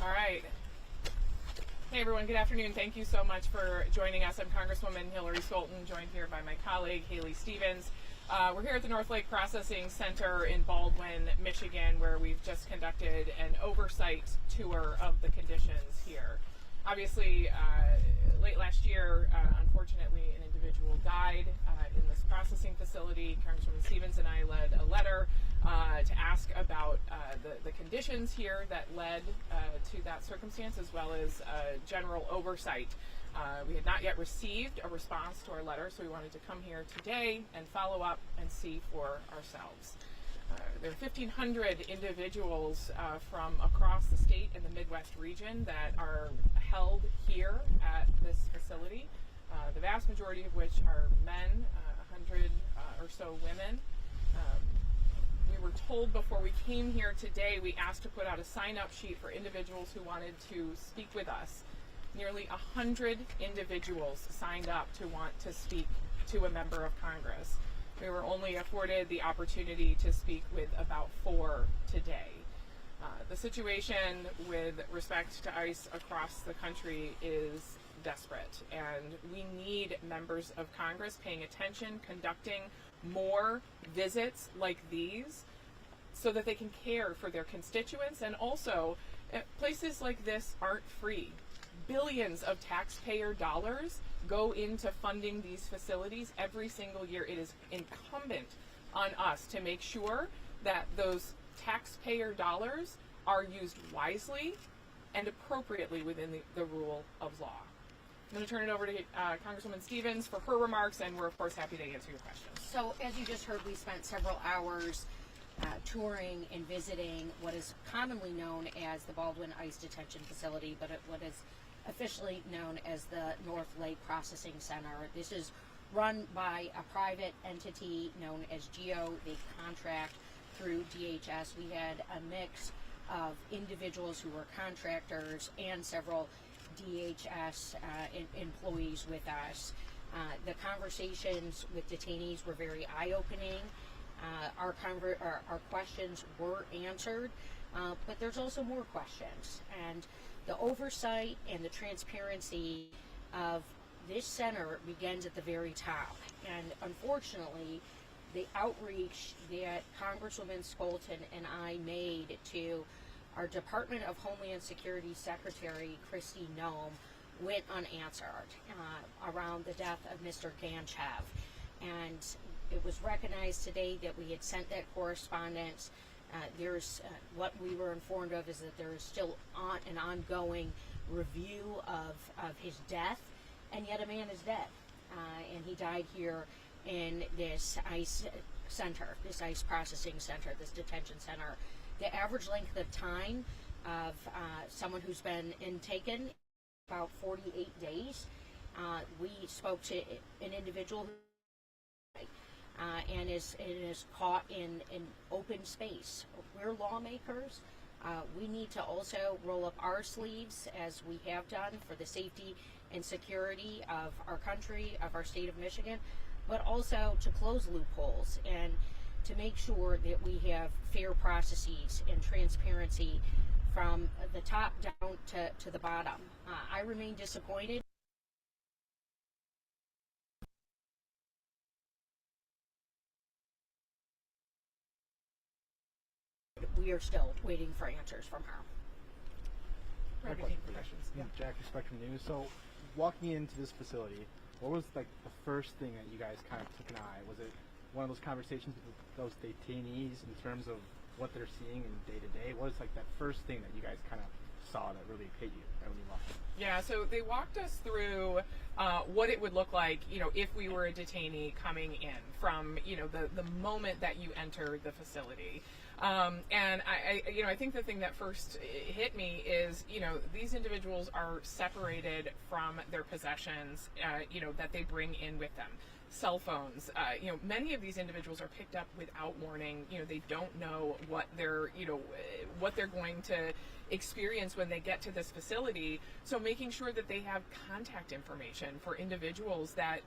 All right. Hey everyone, good afternoon. Thank you so much for joining us. I'm Congresswoman Hillary Scholten, joined here by my colleague Haley Stevens. We're here at the North Lake Processing Center in Baldwin, Michigan, where we've just conducted an oversight tour of the conditions here. Obviously, late last year, unfortunately, an individual died in this processing facility. Congresswoman Stevens and I led a letter to ask about the conditions here that led to that circumstance, as well as general oversight. We had not yet received a response to our letter, so we wanted to come here today and follow up and see for ourselves. There are 1,500 individuals from across the state and the Midwest region that are held here at this facility, the vast majority of which are men, 100 or so women. We were told before we came here today, we asked to put out a sign-up sheet for individuals who wanted to speak with us. Nearly 100 individuals signed up to want to speak to a member of Congress. We were only afforded the opportunity to speak with about 4 today. The situation with respect to ICE across the country is desperate, and we need members of Congress paying attention, conducting more visits like these so that they can care for their constituents. And also, places like this aren't free. Billions of taxpayer dollars go into funding these facilities every single year. It is incumbent on us to make sure that those taxpayer dollars are used wisely and appropriately within the rule of law. I'm going to turn it over to Congresswoman Stevens for her remarks, and we're, of course, happy to answer your questions. So, as you just heard, we spent several hours touring and visiting what is commonly known as the Baldwin ICE detention facility, but what is officially known as the North Lake Processing Center. This is run by a private entity known as GEO. They contract through DHS. We had a mix of individuals who were contractors and several DHS employees with us. The conversations with detainees were very eye-opening. Our questions were answered, but there's also more questions. And the oversight and the transparency of this center begins at the very top. And unfortunately, the outreach that Congresswoman Scholten and I made to our Department of Homeland Security Secretary, Kristi Noem, went unanswered around the death of Mr. Ganchev. And it was recognized today that we had sent that correspondence. What we were informed of is that there is still an ongoing review of his death, and yet a man is dead. And he died here in this ICE center, this ICE processing center, this detention center. The average length of time of someone who's been intaken, about 48 days. We spoke to an individual who and is caught in open space. We're lawmakers. We need to also roll up our sleeves, as we have done, for the safety and security of our country, of our state of Michigan, but also to close loopholes and to make sure that we have fair processes and transparency from the top down to the bottom. I remain disappointed. We are still waiting for answers from her. Questions. Yeah, Jackie, Spectrum News. So, walking into this facility, what was like the first thing that you guys kind of took an eye? Was it one of those conversations with those detainees in terms of what they're seeing in day to day? What was like that first thing that you guys kind of saw that really hit you when you walked in? Yeah, so they walked us through what it would look like, if we were a detainee coming in from, the moment that you enter the facility. And I think the thing that first hit me is, these individuals are separated from their possessions, that they bring in with them. Cell phones, many of these individuals are picked up without warning. They don't know what they're going to experience when they get to this facility. So making sure that they have contact information for individuals that,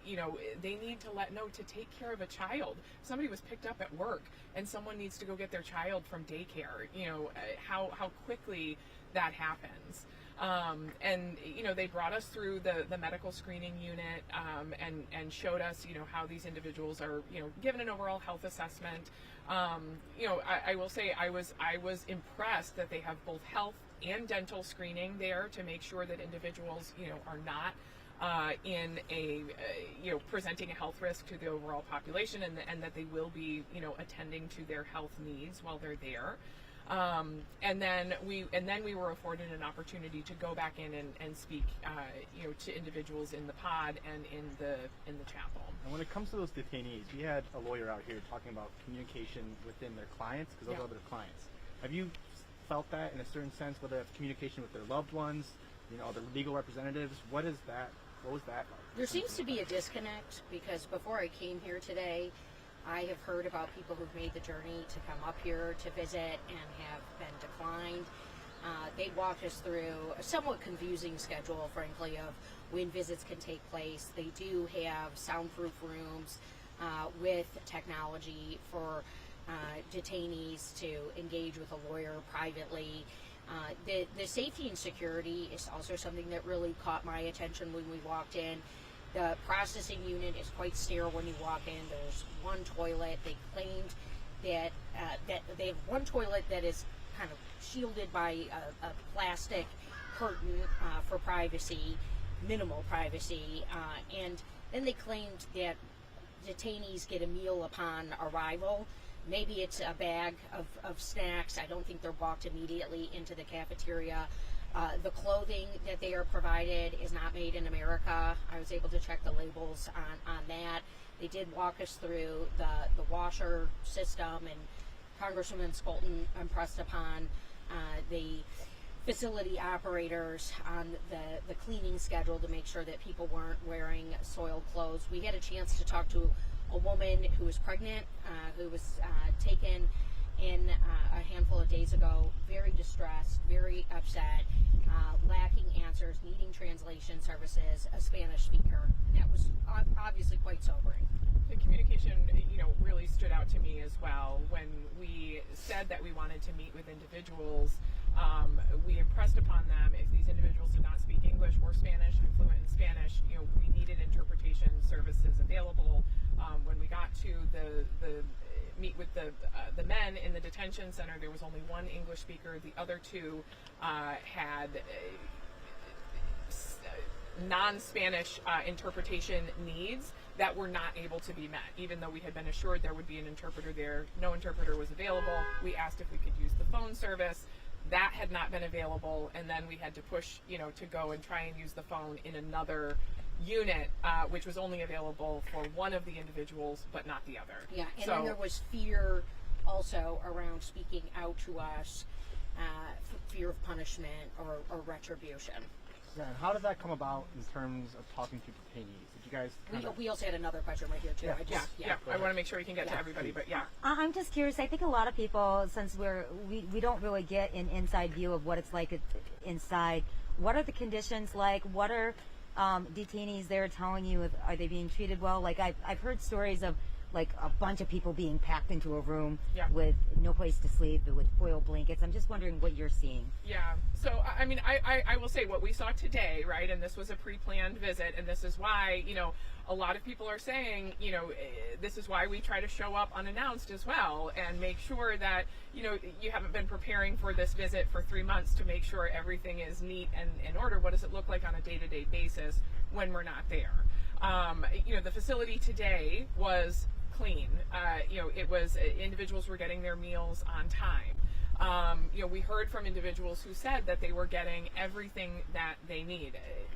they need to know to take care of a child. Somebody was picked up at work and someone needs to go get their child from daycare, how quickly that happens. And they brought us through the medical screening unit, and showed us how these individuals are given an overall health assessment. I will say I was impressed that they have both health and dental screening there to make sure that individuals are not in a presenting a health risk to the overall population, and that they will be attending to their health needs while they're there. And then we were afforded an opportunity to go back in and speak to individuals in the pod and in the chapel. And when it comes to those detainees, we had a lawyer out here talking about communication within their clients, because those are their clients. Have you felt that in a certain sense, whether it's communication with their loved ones, their legal representatives? What is that? What was that like? There seems to be a disconnect, because before I came here today, I have heard about people who've made the journey to come up here to visit and have been declined. They walked us through a somewhat confusing schedule, frankly, of when visits can take place. They do have soundproof rooms with technology for detainees to engage with a lawyer privately. The safety and security is also something that really caught my attention when we walked in. The processing unit is quite sterile when you walk in. There's one toilet. They claimed that they have one toilet that is kind of shielded by a plastic curtain for privacy, minimal privacy, and then they claimed that detainees get a meal upon arrival. Maybe it's a bag of snacks. I don't think they're walked immediately into the cafeteria. The clothing that they are provided is not made in America. I was able to check the labels on that. They did walk us through the washer system, and Congresswoman Scholten impressed upon the facility operators on the cleaning schedule to make sure that people weren't wearing soiled clothes. We had a chance to talk to a woman who was pregnant, who was taken in a handful of days ago, very distressed, very upset, lacking answers, needing translation services, a Spanish speaker. That was obviously quite sobering. The communication, really stood out to me as well. When we said that we wanted to meet with individuals, we impressed upon them, if these individuals did not speak English or Spanish, I'm fluent in Spanish, we needed interpretation services available. When we got to the meet with the men in the detention center, there was only one English speaker. The other two had non-Spanish interpretation needs that were not able to be met. Even though we had been assured there would be an interpreter there, no interpreter was available. We asked if we could use the phone service. That had not been available, and then we had to push, to go and try and use the phone in another unit, which was only available for one of the individuals, but not the other. Yeah, and then there was fear also around speaking out to us, fear of punishment or retribution. Yeah, and how did that come about in terms of talking to detainees? Did you guys We also had another question right here too. Yeah. I want to make sure we can get to everybody, but yeah. I'm just curious. I think a lot of people, since we don't really get an inside view of what it's like inside. What are the conditions like? What are detainees there telling you? Are they being treated well? Like I've heard stories of like a bunch of people being packed into a room with no place to sleep, with foil blankets. I'm just wondering what you're seeing. Yeah. So, I mean, I will say what we saw today, right, and this was a pre-planned visit, and this is why, a lot of people are saying, this is why we try to show up unannounced as well and make sure that, you haven't been preparing for this visit for 3 months to make sure everything is neat and in order. What does it look like on a day-to-day basis when we're not there? The facility today was clean. It was individuals were getting their meals on time. We heard from individuals who said that they were getting everything that they need.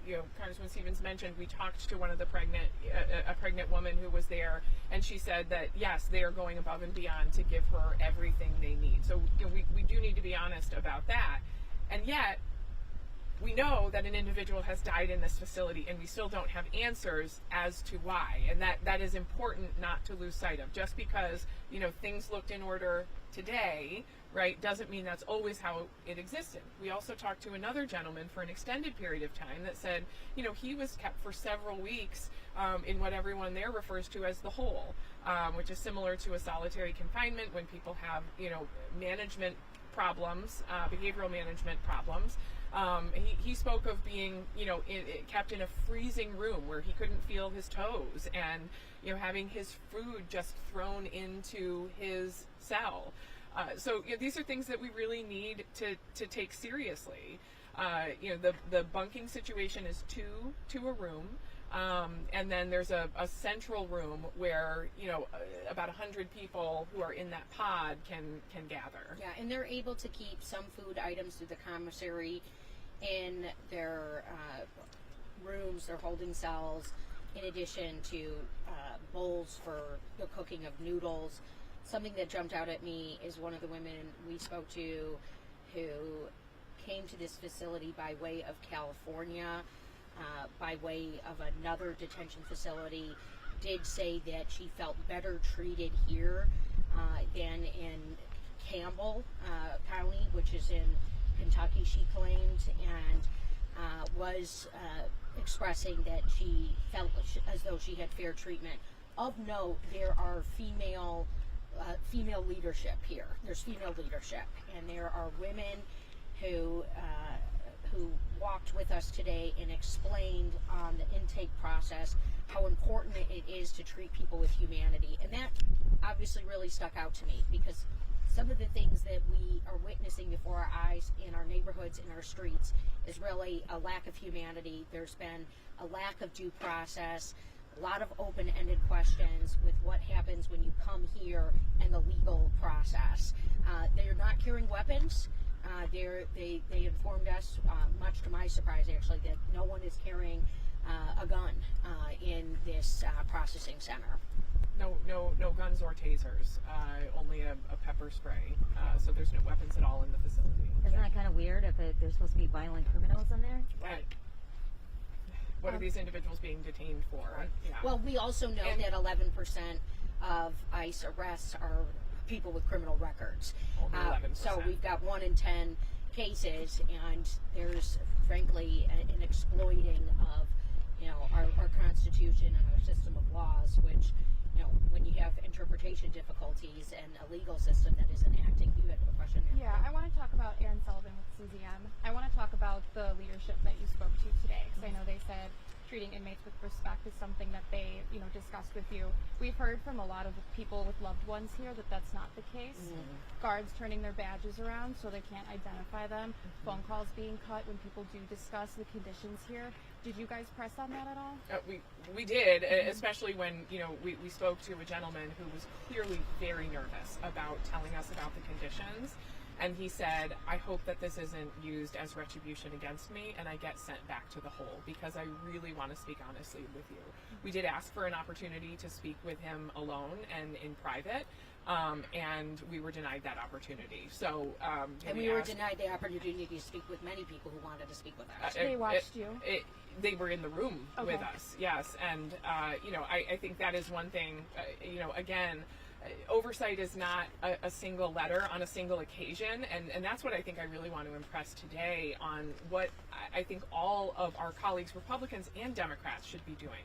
Congresswoman Stevens mentioned we talked to one of the a pregnant woman who was there, and she said that yes, they are going above and beyond to give her everything they need. So we do need to be honest about that, and yet we know that an individual has died in this facility, and we still don't have answers as to why. And that is important not to lose sight of. Just because, things looked in order today, right, doesn't mean that's always how it existed. We also talked to another gentleman for an extended period of time that said, he was kept for several weeks in what everyone there refers to as the hole, which is similar to a solitary confinement when people have, management problems, behavioral management problems. He spoke of being, kept in a freezing room where he couldn't feel his toes, and having his food just thrown into his cell. So these are things that we really need to take seriously. The bunking situation is two to a room. And then there's a central room where about 100 people who are in that pod can gather. Yeah, and they're able to keep some food items through the commissary in their rooms, their holding cells, in addition to bowls for the cooking of noodles. Something that jumped out at me is one of the women we spoke to who came to this facility by way of California, by way of another detention facility, did say that she felt better treated here than in Campbell County, which is in Kentucky, she claimed, and was expressing that she felt as though she had fair treatment. Of note, there are female leadership here. There's female leadership, and there are women who walked with us today and explained on the intake process how important it is to treat people with humanity. And that obviously really stuck out to me, because some of the things that we are witnessing before our eyes in our neighborhoods, in our streets, is really a lack of humanity. There's been a lack of due process, a lot of open-ended questions with what happens when you come here and the legal process. They're not carrying weapons. They informed us, much to my surprise actually, that no one is carrying a gun in this processing center. No guns or tasers, only a pepper spray. So there's no weapons at all in the facility. Isn't that kind of weird if there's supposed to be violent criminals in there? Right. What are these individuals being detained for? Right. Yeah. Well, we also know that 11% of ICE arrests are people with criminal records. Only 11%. So we've got 1 in 10 cases, and there's frankly an exploiting of our Constitution and our system of laws, which when you have interpretation difficulties and a legal system that isn't acting. You had a question there. Yeah, I want to talk about Aaron Sullivan with CCM. I want to talk about the leadership that you spoke to today, because I know they said treating inmates with respect is something that they, discussed with you. We've heard from a lot of people with loved ones here that that's not the case. Guards turning their badges around so they can't identify them. Phone calls being cut when people do discuss the conditions here. Did you guys press on that at all? We did, especially when we spoke to a gentleman who was clearly very nervous about telling us about the conditions. And he said, I hope that this isn't used as retribution against me and I get sent back to the hole, because I really want to speak honestly with you. We did ask for an opportunity to speak with him alone and in private, and we were denied that opportunity. So, and we were denied the opportunity to speak with many people who wanted to speak with us. They watched you? They were in the room with us, yes. And, I think that is one thing, again, oversight is not a single letter on a single occasion, and that's what I think I really want to impress today on what I think all of our colleagues, Republicans and Democrats, should be doing.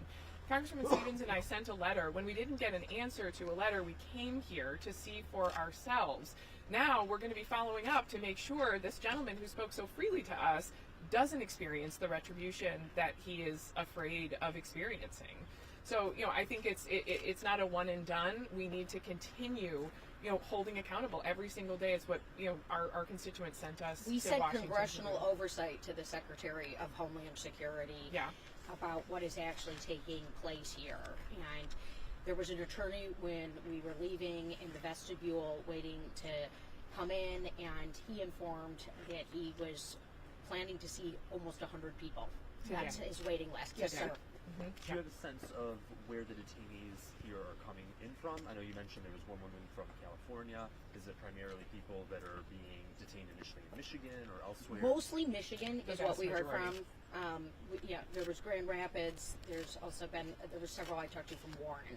Congresswoman Stevens and I sent a letter. When we didn't get an answer to a letter, we came here to see for ourselves. Now we're going to be following up to make sure this gentleman who spoke so freely to us doesn't experience the retribution that he is afraid of experiencing. So, I think it's not a one and done. We need to continue, holding accountable every single day. It's what, our constituents sent us We to sent Washington congressional to do. oversight to the Secretary of Homeland Security about what is actually taking place here. And there was an attorney when we were leaving in the vestibule waiting to come in, and he informed that he was planning to see almost 100 people. That's his waiting list. Yes, sir. Do you have a sense of where the detainees here are coming in from? I know you mentioned there was one woman from California. Is it primarily people that are being detained initially in Michigan or elsewhere? Mostly Michigan is what we heard from. majority. There was Grand Rapids. There was several I talked to from Warren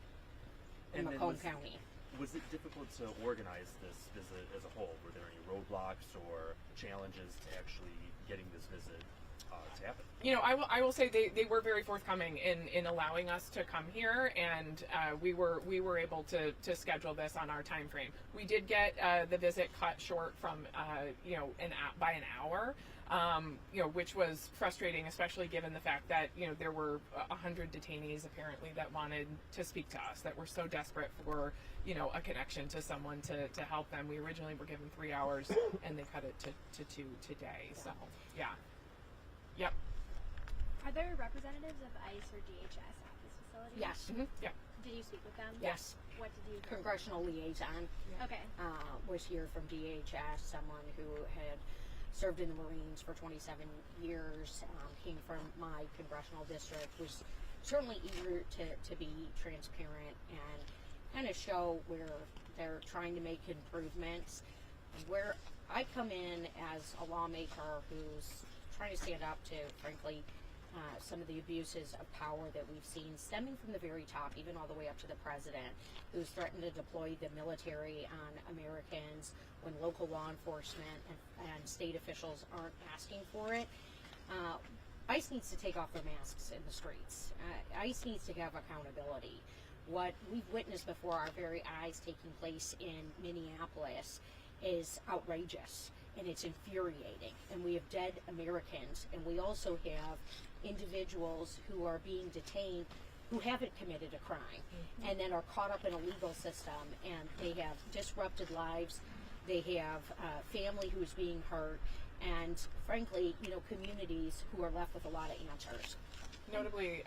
in And then Macomb County. Was it difficult to organize this visit as a whole? Were there any roadblocks or challenges to actually getting this visit? to happen? You know, I will say they were very forthcoming in allowing us to come here, and we were able to schedule this on our time frame. We did get the visit cut short from by an hour, which was frustrating, especially given the fact that there were 100 detainees apparently that wanted to speak to us, that were so desperate for a connection to someone to help them. We originally were given 3 hours, and they cut it to 2 today. So yeah, yep. Are there representatives of ICE or DHS at this facility? Yes. Mm-hmm. Yeah. Did you speak with them? Yes. What did you? Congressional liaison Okay. was here from DHS, someone who had served in the Marines for 27 years, came from my congressional district, was certainly eager to be transparent and kind of show where they're trying to make improvements. Where I come in as a lawmaker who's trying to stand up to, frankly, some of the abuses of power that we've seen stemming from the very top, even all the way up to the president, who's threatened to deploy the military on Americans when local law enforcement and state officials aren't asking for it. ICE needs to take off their masks in the streets. ICE needs to have accountability. What we've witnessed before our very eyes taking place in Minneapolis is outrageous, and it's infuriating. And we have dead Americans, and we also have individuals who are being detained who haven't committed a crime and then are caught up in a legal system, and they have disrupted lives. They have family who is being hurt, and frankly, communities who are left with a lot of answers. Notably,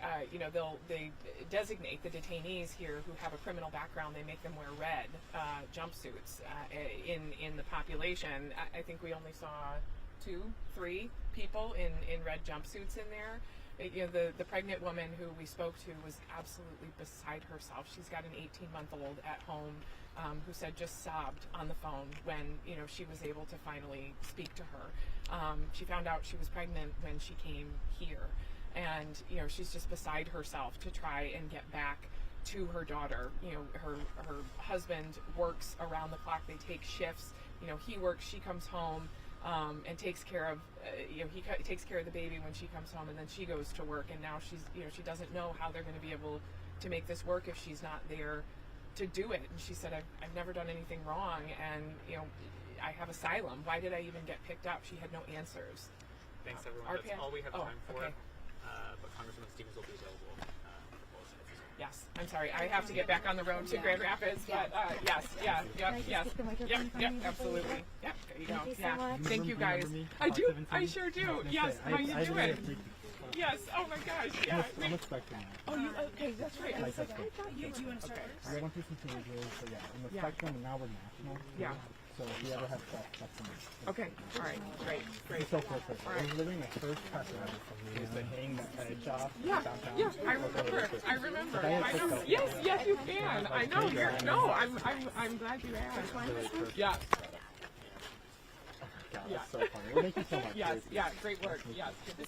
they designate the detainees here who have a criminal background. They make them wear red jumpsuits in the population. I think we only saw 2-3 people in red jumpsuits in there. The pregnant woman who we spoke to was absolutely beside herself. She's got an 18-month-old at home who said just sobbed on the phone when she was able to finally speak to her. She found out she was pregnant when she came here, and she's just beside herself to try and get back to her daughter. Her husband works around the clock. They take shifts. He works, she comes home. And takes care of, he takes care of the baby when she comes home, and then she goes to work. And now she doesn't know how they're going to be able to make this work if she's not there to do it. And she said, I've never done anything wrong, and I have asylum. Why did I even get picked up? She had no answers. Thanks, everyone. That's all we have time for. Okay. But Congresswoman Stevens will be available for both sides as well. Yes, I'm sorry. I have to get back on the road to Grand Rapids, but yes, absolutely. Yep, there you go. Thank you so Yeah, much. thank you guys. I do. I sure do. Yes. How you doing? Yes. Oh my gosh. Yeah. I'm expecting that. Oh, you okay? That's right. I was like, I thought you. Do you want to start first? I went through some changes, so yeah, in the Yeah. spectrum, and now we're national. Yeah. So if you ever have stuff, that's something. Okay. All right. Great. Great. So perfect. All I right. was living my first precedent from me is the hang that head job Yeah, downtown. yeah, I remember. I remember. But I have I know. TikTok. Yes, yes, you can. I know. You're no. I'm glad you asked. Yeah. God, Yeah. that's so funny. Well, thank you so much. Yes. Seriously. Yeah. Great work. Yes. Good to